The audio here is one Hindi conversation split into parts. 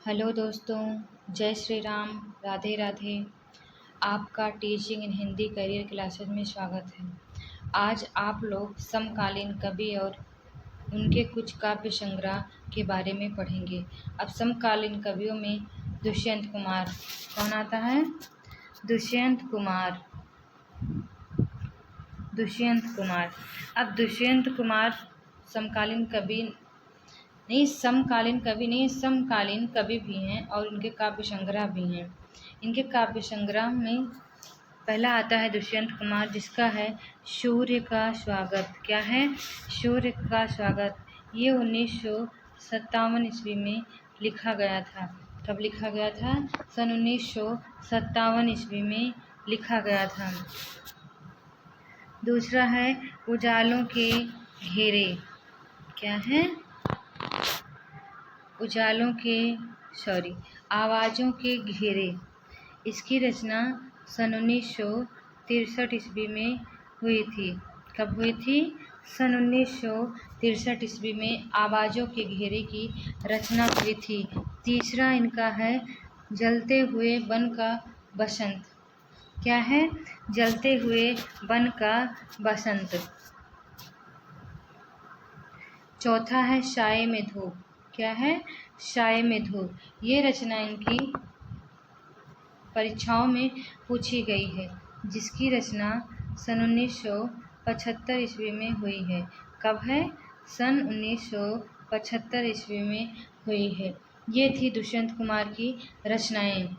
हेलो दोस्तों, जय श्री राम, राधे राधे। आपका teaching in Hindi career classes में स्वागत है। आज आप लोग समकालीन कवि और उनके कुछ काव्य संग्रह के बारे में पढ़ेंगे। अब समकालीन कवियों में दुष्यंत कुमार कौन आता है? दुष्यंत कुमार। अब दुष्यंत कुमार समकालीन कवि भी हैं और इनके काव्य संग्रह भी हैं। इनके काव्य संग्रह में पहला आता है दुष्यंत कुमार, जिसका है सूर्य का स्वागत। क्या है? सूर्य का स्वागत। ये 1957 ईस्वी में लिखा गया था। कब लिखा गया था? सन 1957 ईस्वी में लिखा गया था। दूसरा है उजालों के घेरे। क्या है? आवाज़ों के घेरे। इसकी रचना सन 1963 ईस्वी में हुई थी। कब हुई थी? सन 1963 ईस्वी में आवाज़ों के घेरे की रचना हुई थी। तीसरा इनका है जलते हुए वन का बसंत। क्या है? जलते हुए वन का बसंत। चौथा है साए में धूप। क्या है? साए में धूप। ये रचना इनकी परीक्षाओं में पूछी गई है, जिसकी रचना सन 1975 ईस्वी में हुई है। कब है? सन 1975 ईस्वी में हुई है। ये थी दुष्यंत कुमार की रचनाएं।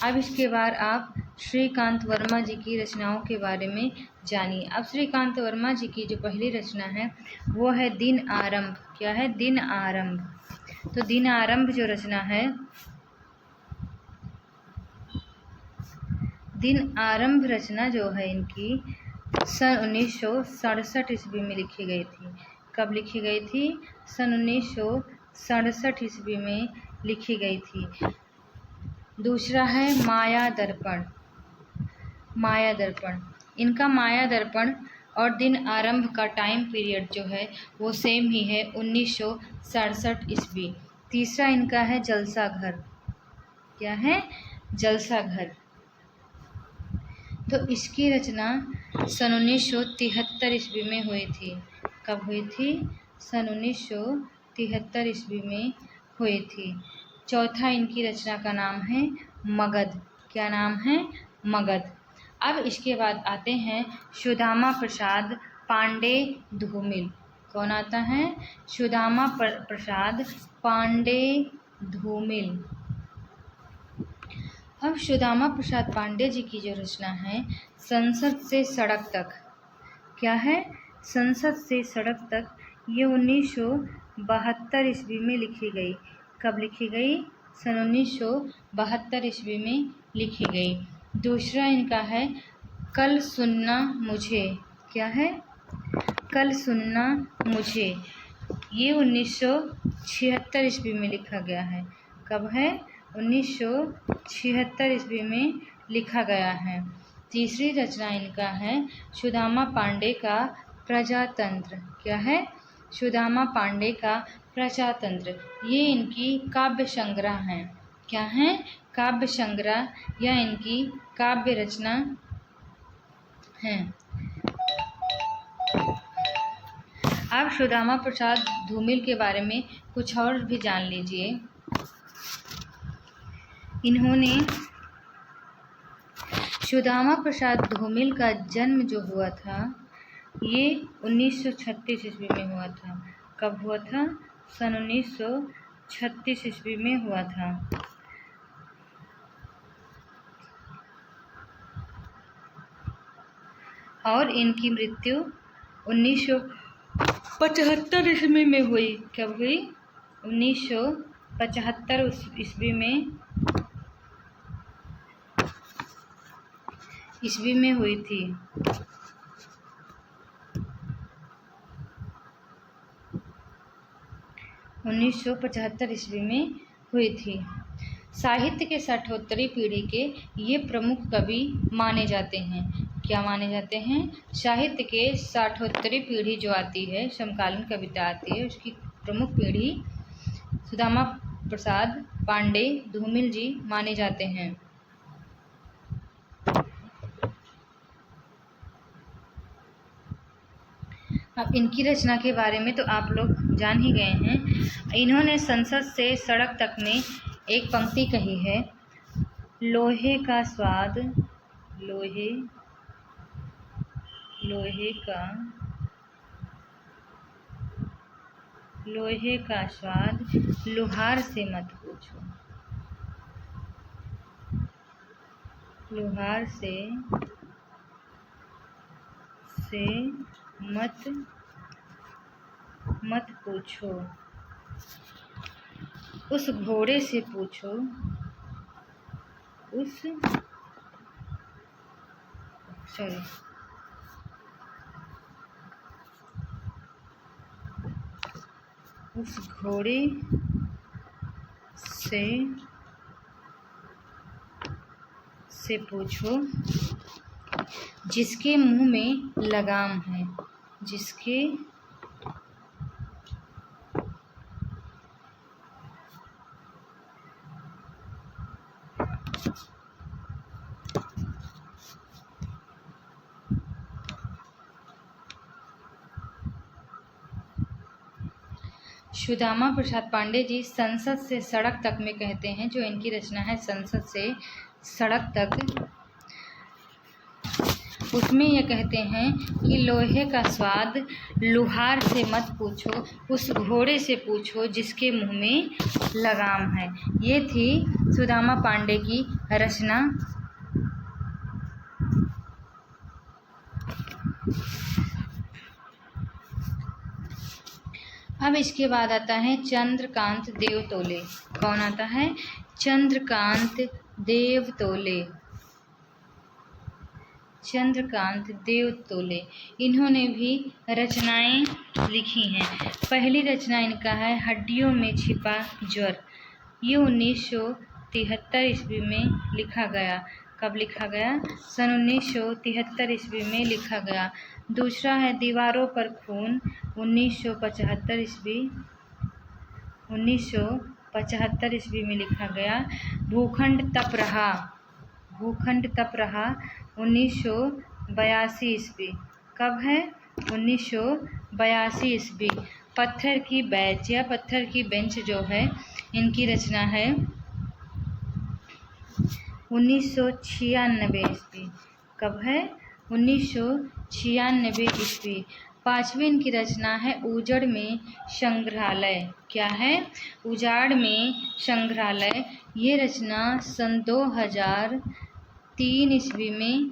अब इसके बाद आप श्रीकांत वर्मा जी की रचनाओं के बारे में जानिए। अब श्रीकांत वर्मा जी की जो पहली रचना है वो है दिन आरंभ। क्या है? दिन आरंभ। तो दिन आरंभ जो रचना है, दिन आरंभ रचना जो है इनकी सन 1967 ईस्वी में लिखी गई थी। कब लिखी गई थी? सन 1967 ईस्वी में लिखी गई थी। दूसरा है माया दर्पण। इनका माया दर्पण और दिन आरंभ का टाइम पीरियड जो है वो सेम ही है, 1967 ईस्वी। तीसरा इनका है जलसा घर। क्या है? जलसा घर। तो इसकी रचना सन 1973 ईस्वी में हुई थी। कब हुई थी? सन 1973 ईस्वी में हुई थी। चौथा इनकी रचना का नाम है मगध। क्या नाम है? मगध। अब इसके बाद आते हैं सुदामा प्रसाद पांडे धूमिल। कौन आता है? सुदामा प्रसाद पांडे धूमिल। अब सुदामा प्रसाद पांडे जी की जो रचना है संसद से सड़क तक। क्या है? संसद से सड़क तक। ये 1972 ईस्वी में लिखी गई। कब लिखी गई? सन 1972 ईस्वी में लिखी गई। दूसरा इनका है कल सुनना मुझे। क्या है? कल सुनना मुझे। ये 1976 ईस्वी में लिखा गया है। कब है? 1976 ईस्वी में लिखा गया है। तीसरी रचना इनका है सुदामा पांडे का प्रजातंत्र। क्या है? सुदामा पांडे का प्रजातंत्र। ये इनकी काव्य संग्रह है। क्या है? काव्य संग्रह या इनकी काव्य रचना है। आप सुदामा प्रसाद धूमिल के बारे में कुछ और भी जान लीजिए। इन्होंने सुदामा प्रसाद धूमिल का जन्म जो हुआ था ये 1936 ईस्वी में हुआ था। कब हुआ था? सन 1936 ईस्वी में हुआ था। और इनकी मृत्यु 1975 ईस्वी में हुई। कब हुई? 1975 ईस्वी में हुई थी। ईस्वी में हुई थी। साहित्य के 60वीं पीढ़ी के ये प्रमुख कवि माने जाते हैं। क्या माने जाते हैं? साहित्य के 60वीं पीढ़ी जो आती है, समकालीन कविता आती है, उसकी प्रमुख पीढ़ी सुदामा प्रसाद पांडे धूमिल जी माने जाते हैं। अब इनकी रचना के बारे में तो आप लोग जान ही गए हैं। इन्होंने संसद से सड़क तक में एक पंक्ति कही है, लोहे का स्वाद, लोहे का स्वाद लोहार से मत पूछो, लोहार से मत पूछो, उस घोड़े से पूछो, उस घोड़े से पूछो जिसके मुंह में लगाम है, जिसके सुदामा प्रसाद पांडे जी संसद से सड़क तक में कहते हैं, जो इनकी रचना है संसद से सड़क तक, उसमें ये कहते हैं कि लोहे का स्वाद लोहार से मत पूछो, उस घोड़े से पूछो जिसके मुंह में लगाम है। ये थी सुदामा पांडे की रचना। अब इसके बाद आता है चंद्रकांत देवतोले। कौन आता है? चंद्रकांत देवतोले। चंद्रकांत देवतोले इन्होंने भी रचनाएं लिखी हैं। पहली रचना इनका है हड्डियों में छिपा ज्वर। ये 1973 ईस्वी में लिखा गया। कब लिखा गया? सन 1973 ईस्वी में लिखा गया। दूसरा है दीवारों पर खून, 1975 ईस्वी में लिखा गया। भूखंड तप रहा 1982 ईस्वी। कब है? 1982 ईस्वी। पत्थर की बेंच या पत्थर की बेंच जो है इनकी रचना है 1996 ईस्वी। कब है? 1996 ईस्वी। पांचवी इनकी रचना है उजड़ में संग्रहालय। क्या है? उजाड़ में संग्रहालय। ये रचना सन 2003 ईस्वी में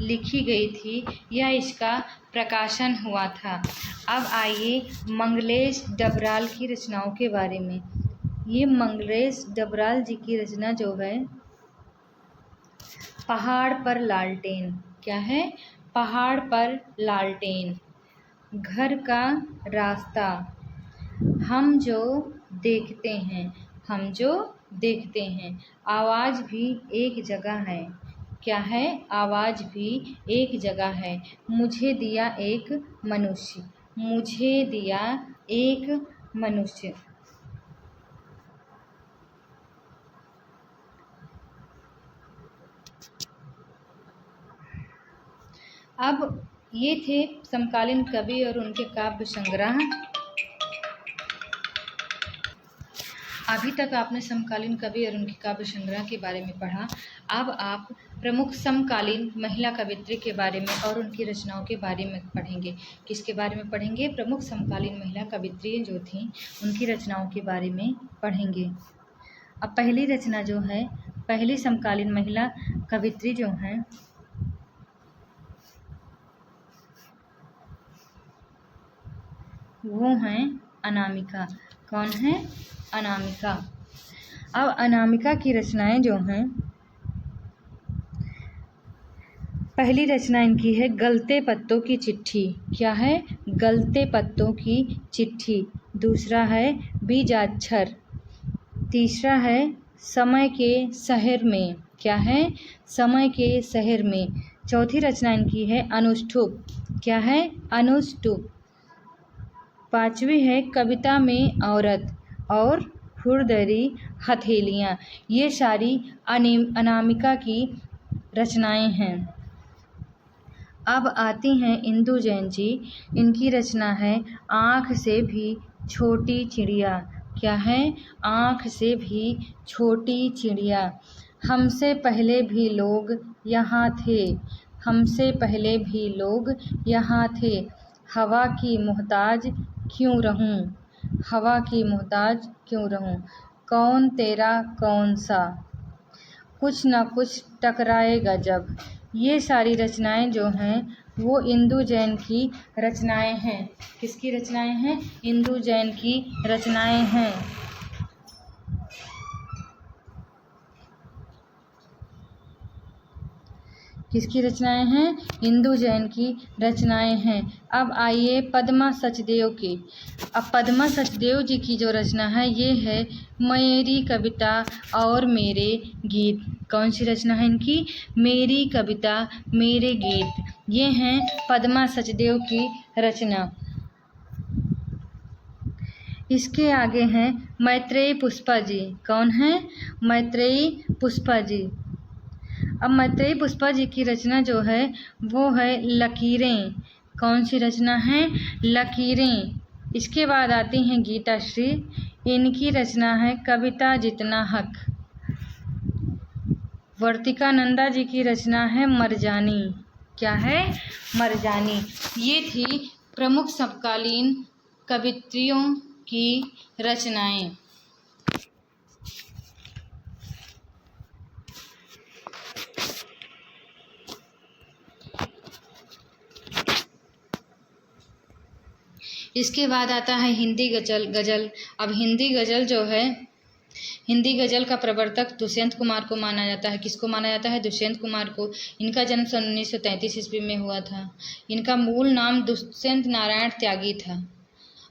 लिखी गई थी या इसका प्रकाशन हुआ था। अब आइए मंगलेश डबराल की रचनाओं के बारे में। ये मंगलेश डबराल जी की रचना जो है पहाड़ पर लालटेन। क्या है? पहाड़ पर लालटेन। घर का रास्ता। हम जो देखते हैं। आवाज़ भी एक जगह है। क्या है? आवाज़ भी एक जगह है। मुझे दिया एक मनुष्य। अब ये थे समकालीन कवि और उनके काव्य संग्रह। अभी तक आपने समकालीन कवि और उनके काव्य संग्रह के बारे में पढ़ा। अब आप प्रमुख समकालीन महिला कवियत्री के बारे में और उनकी रचनाओं के बारे में पढ़ेंगे। किसके बारे में पढ़ेंगे? प्रमुख समकालीन महिला कवियत्री जो थीं उनकी रचनाओं के बारे में पढ़ेंगे। अब पहली रचना जो है, पहली समकालीन महिला कवियत्री जो हैं वो हैं अनामिका। कौन है? अनामिका। अब अनामिका की रचनाएं जो हैं, पहली रचना इनकी है गलते पत्तों की चिट्ठी। क्या है? गलते पत्तों की चिट्ठी। दूसरा है बीजाक्षर। तीसरा है समय के शहर में। क्या है? समय के शहर में। चौथी रचना इनकी है अनुष्टुप। क्या है? अनुष्टुप। पांचवी है कविता में औरत और खुरदरी हथेलियाँ, ये सारी अनामिका की रचनाएं हैं। अब आती हैं इंदु जैन जी। इनकी रचना है आँख से भी छोटी चिड़िया। क्या है? आँख से भी छोटी चिड़िया। हमसे पहले भी लोग यहाँ थे, हमसे पहले भी लोग यहाँ थे। हवा की मोहताज क्यों रहूं, हवा की मोहताज क्यों रहूं। कौन तेरा कौन सा, कुछ न कुछ टकराएगा जब। ये सारी रचनाएं जो हैं वो इंदु जैन की रचनाएं हैं। किसकी रचनाएं हैं? इंदु जैन की रचनाएं हैं। किसकी रचनाएं हैं? इंदु जैन की रचनाएं हैं। अब आइए पद्मा सचदेव की। अब पद्मा सचदेव जी की जो रचना है ये है मेरी कविता और मेरे गीत। कौन सी रचना है इनकी? मेरी कविता मेरे गीत। ये हैं पद्मा सचदेव की रचना। इसके आगे हैं मैत्रेयी पुष्पा जी। कौन है? मैत्रेयी पुष्पा जी। अब मैत्रेयी पुष्पा जी की रचना जो है वो है लकीरें। कौन सी रचना है? लकीरें। इसके बाद आती हैं गीताश्री। इनकी रचना है कविता जितना हक। वर्तिका नंदा जी की रचना है मरजानी। क्या है? मरजानी। ये थी प्रमुख समकालीन कवित्रियों की रचनाएं। इसके बाद आता है हिंदी गज़ल। अब हिंदी गज़ल जो है, हिंदी गज़ल का प्रवर्तक दुष्यंत कुमार को माना जाता है। किसको माना जाता है? दुष्यंत कुमार को। इनका जन्म सन 1933 ईस्वी में हुआ था। इनका मूल नाम दुष्यंत नारायण त्यागी था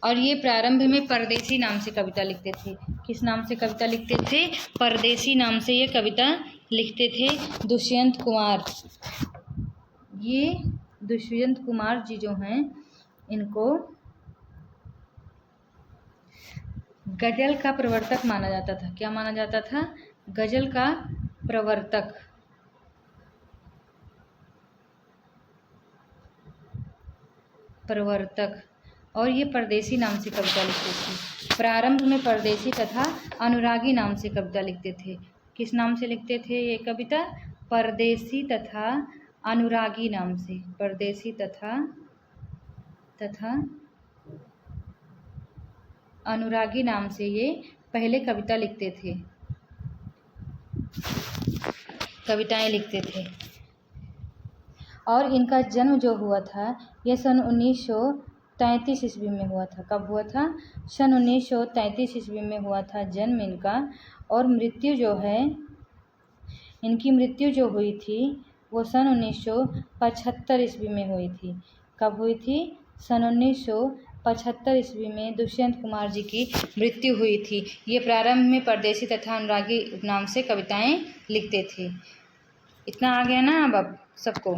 और ये प्रारंभ में परदेसी नाम से कविता लिखते थे। किस नाम से कविता लिखते थे? परदेसी नाम से ये कविता लिखते थे दुष्यंत कुमार। ये दुष्यंत कुमार जी जो हैं इनको गज़ल का प्रवर्तक माना जाता था। क्या माना जाता था? गज़ल का प्रवर्तक। और ये परदेसी नाम से कविता लिखते थे। प्रारंभ में परदेसी तथा अनुरागी नाम से कविता लिखते थे। किस नाम से लिखते थे ये कविता? परदेसी तथा अनुरागी नाम से। परदेसी तथा अनुरागी नाम से ये पहले कविता लिखते थे, कविताएं लिखते थे। और इनका जन्म जो हुआ था ये सन 1933 ईस्वी में हुआ था। कब हुआ था? सन 1933 ईस्वी में हुआ था जन्म इनका। और मृत्यु जो है, इनकी मृत्यु जो हुई थी वो सन 1975 ईस्वी में हुई थी। कब हुई थी? सन 1975 ईस्वी में दुष्यंत कुमार जी की मृत्यु हुई थी। ये प्रारंभ में परदेसी तथा अनुरागी नाम से कविताएं लिखते थे। इतना आ गया ना अब सबको।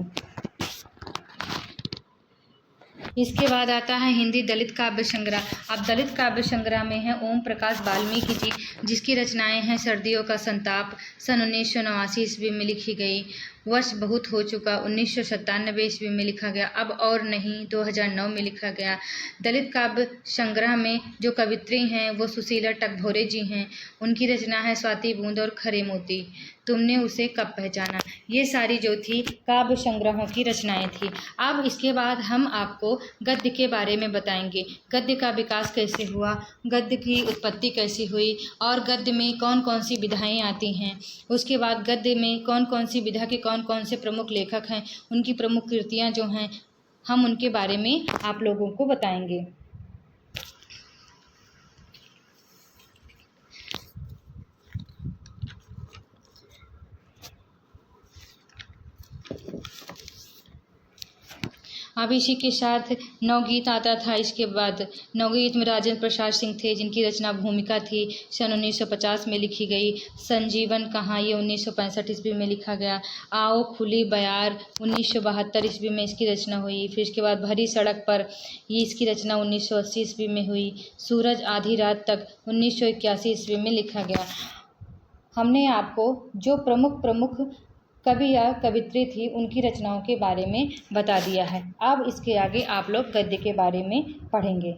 इसके बाद आता है हिंदी दलित काव्य संग्रह। अब दलित काव्य संग्रह में है ओम प्रकाश वाल्मीकि जी, जिसकी रचनाएं हैं सर्दियों का संताप, सन 1989 ईस्वी में लिखी गई। वर्ष बहुत हो चुका, 1997 ईस्वी में लिखा गया। अब और नहीं, 2009 में लिखा गया। दलित काव्य संग्रह में जो कवित्री हैं वो सुशीला टकभोरे जी हैं। उनकी रचना है स्वाति बूंद और खरे मोती, तुमने उसे कब पहचाना। ये सारी जो थी काव्य संग्रहों की रचनाएं थी। अब इसके बाद हम आपको गद्य के बारे में बताएंगे। गद्य का विकास कैसे हुआ, गद्य की उत्पत्ति कैसी हुई और गद्य में कौन कौन सी विधाएं आती हैं। उसके बाद गद्य में कौन कौन सी विधा के कौन कौन से प्रमुख लेखक हैं, उनकी प्रमुख कृतियाँ जो हैं हम उनके बारे में आप लोगों को बताएंगे। अब इसी के साथ नवगीत आता था। इसके बाद नवगीत में राजेंद्र प्रसाद सिंह थे, जिनकी रचना भूमिका थी, सन 1950 में लिखी गई। संजीवन कहाँ, ये 1965 ईस्वी में लिखा गया। आओ खुली बयार 1972 ईस्वी में इसकी रचना हुई। फिर इसके बाद भरी सड़क पर, ये इसकी रचना 1980 ईस्वी में हुई। सूरज आधी रात तक 1981 ईस्वी में लिखा गया। हमने आपको जो प्रमुख कवि या कवित्री थी उनकी रचनाओं के बारे में बता दिया है। अब इसके आगे आप लोग गद्य के बारे में पढ़ेंगे।